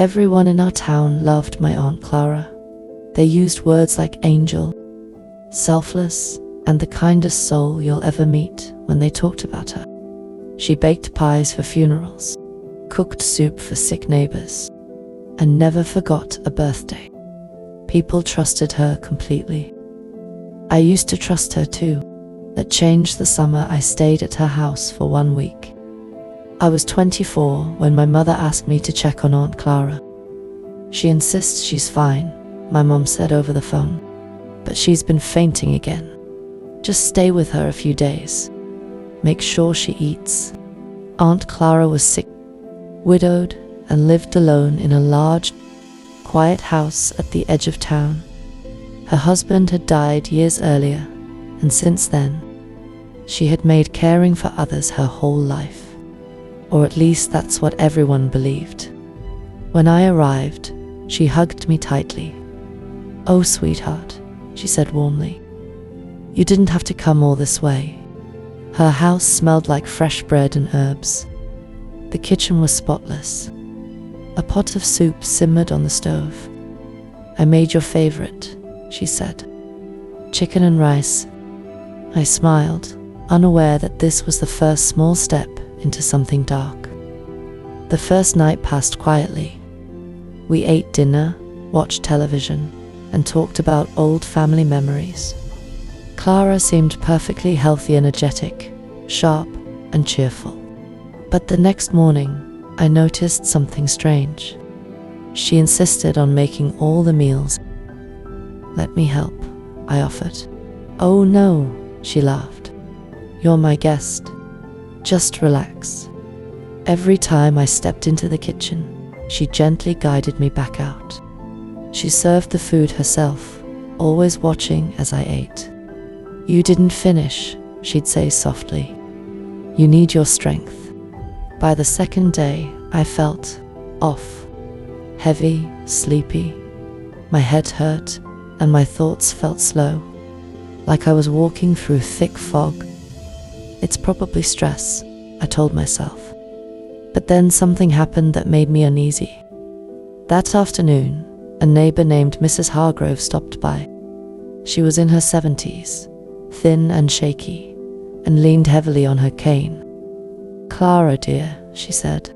Everyone in our town loved my Aunt Clara. They used words like angel, selfless, and the kindest soul you'll ever meet when they talked about her. She baked pies for funerals, cooked soup for sick neighbors, and never forgot a birthday. People trusted her completely. I used to trust her too. That changed the summer I stayed at her house for 1 week. I was 24 when my mother asked me to check on Aunt Clara. She insists she's fine, my mom said over the phone, but she's been fainting again. Just stay with her a few days. Make sure she eats. Aunt Clara was sick, widowed, and lived alone in a large, quiet house at the edge of town. Her husband had died years earlier, and since then, she had made caring for others her whole life. Or at least that's what everyone believed. When I arrived, she hugged me tightly. "Oh, sweetheart," she said warmly. "You didn't have to come all this way." Her house smelled like fresh bread and herbs. The kitchen was spotless. A pot of soup simmered on the stove. "I made your favorite," she said. "Chicken and rice." I smiled, unaware that this was the first small step into something dark. The first night passed quietly. We ate dinner, watched television, and talked about old family memories. Clara seemed perfectly healthy, energetic, sharp, and cheerful. But the next morning, I noticed something strange. She insisted on making all the meals. "Let me help," I offered. "Oh no," she laughed. "You're my guest. Just relax." Every time I stepped into the kitchen, she gently guided me back out. She served the food herself, always watching as I ate. "You didn't finish," she'd say softly. "You need your strength." By the second day, I felt off, heavy, sleepy. My head hurt, and my thoughts felt slow, like I was walking through thick fog. "It's probably stress," I told myself. But then something happened that made me uneasy. That afternoon, a neighbor named Mrs. Hargrove stopped by. She was in her 70s, thin and shaky, and leaned heavily on her cane. "Clara, dear," she said,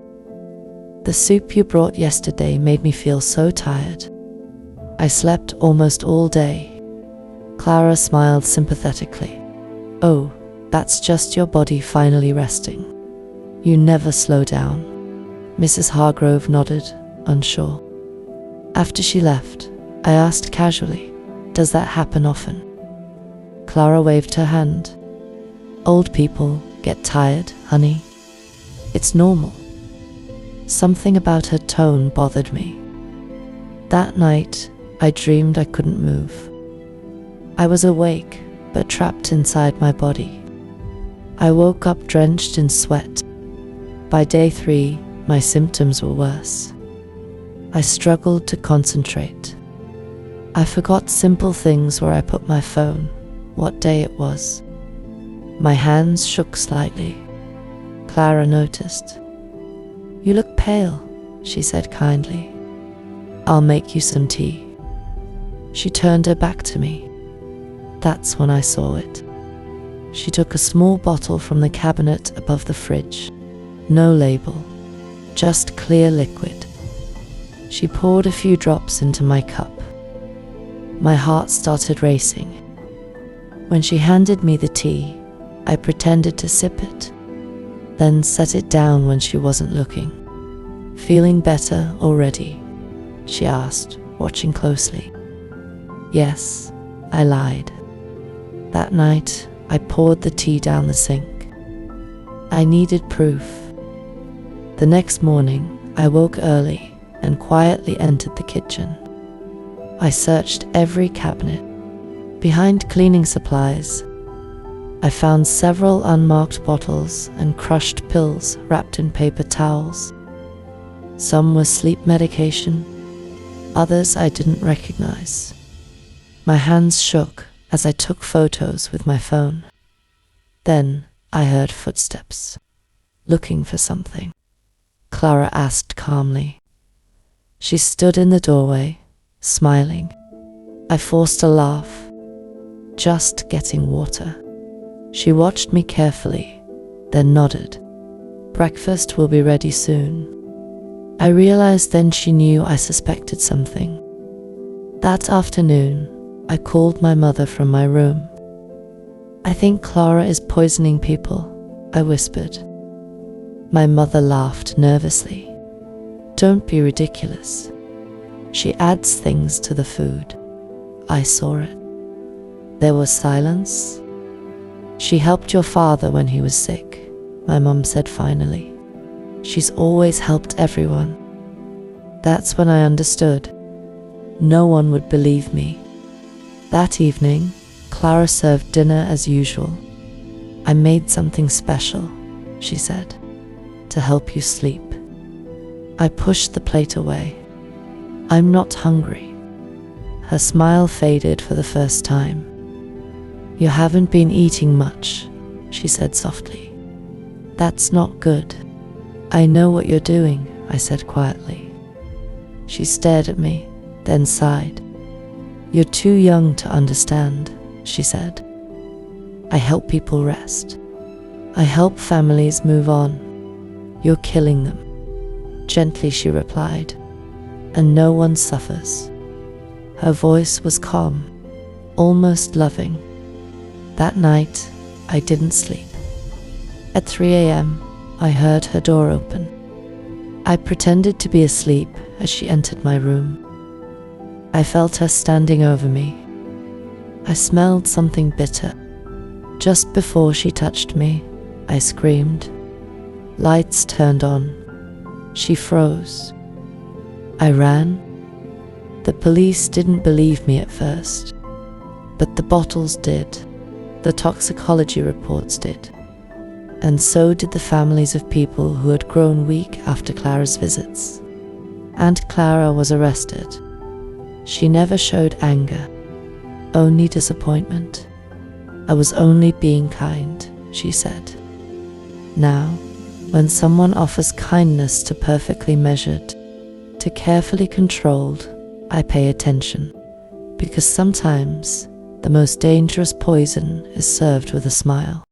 "the soup you brought yesterday made me feel so tired. I slept almost all day." Clara smiled sympathetically. "Oh, that's just your body finally resting. You never slow down." Mrs. Hargrove nodded, unsure. After she left, I asked casually, "Does that happen often?" Clara waved her hand. "Old people get tired, honey. It's normal." Something about her tone bothered me. That night, I dreamed I couldn't move. I was awake, but trapped inside my body. I woke up drenched in sweat. By day 3, my symptoms were worse. I struggled to concentrate. I forgot simple things: where I put my phone, what day it was. My hands shook slightly. Clara noticed. "You look pale," she said kindly. "I'll make you some tea." She turned her back to me. That's when I saw it. She took a small bottle from the cabinet above the fridge. No label, just clear liquid. She poured a few drops into my cup. My heart started racing. When she handed me the tea, I pretended to sip it, then set it down when she wasn't looking. "Feeling better already?" she asked, watching closely. "Yes," I lied. That night, I poured the tea down the sink. I needed proof. The next morning, I woke early and quietly entered the kitchen. I searched every cabinet. Behind cleaning supplies, I found several unmarked bottles and crushed pills wrapped in paper towels. Some were sleep medication, others I didn't recognize. My hands shook as I took photos with my phone. Then I heard footsteps, looking for something. Clara asked calmly. She stood in the doorway, smiling. I forced a laugh. Just getting water. She watched me carefully, then nodded. Breakfast will be ready soon. I realized then she knew I suspected something. That afternoon, I called my mother from my room. I think Clara is poisoning people, I whispered. My mother laughed nervously. Don't be ridiculous. She adds things to the food. I saw it. There was silence. She helped your father when he was sick, my mum said finally. She's always helped everyone. That's when I understood. No one would believe me. That evening, Clara served dinner as usual. I made something special, she said, to help you sleep. I pushed the plate away. I'm not hungry. Her smile faded for the first time. You haven't been eating much, she said softly. That's not good. I know what you're doing, I said quietly. She stared at me, then sighed. You're too young to understand, she said. I help people rest. I help families move on. You're killing them. Gently she replied, and no one suffers. Her voice was calm, almost loving. That night, I didn't sleep. At 3 a.m., I heard her door open. I pretended to be asleep as she entered my room. I felt her standing over me. I smelled something bitter. Just before she touched me, I screamed. Lights turned on. She froze. I ran. The police didn't believe me at first, but the bottles did. The toxicology reports did. And so did the families of people who had grown weak after Clara's visits. And Clara was arrested. She never showed anger, only disappointment. I was only being kind, she said. Now, when someone offers kindness to perfectly measured, to carefully controlled, I pay attention, because sometimes the most dangerous poison is served with a smile.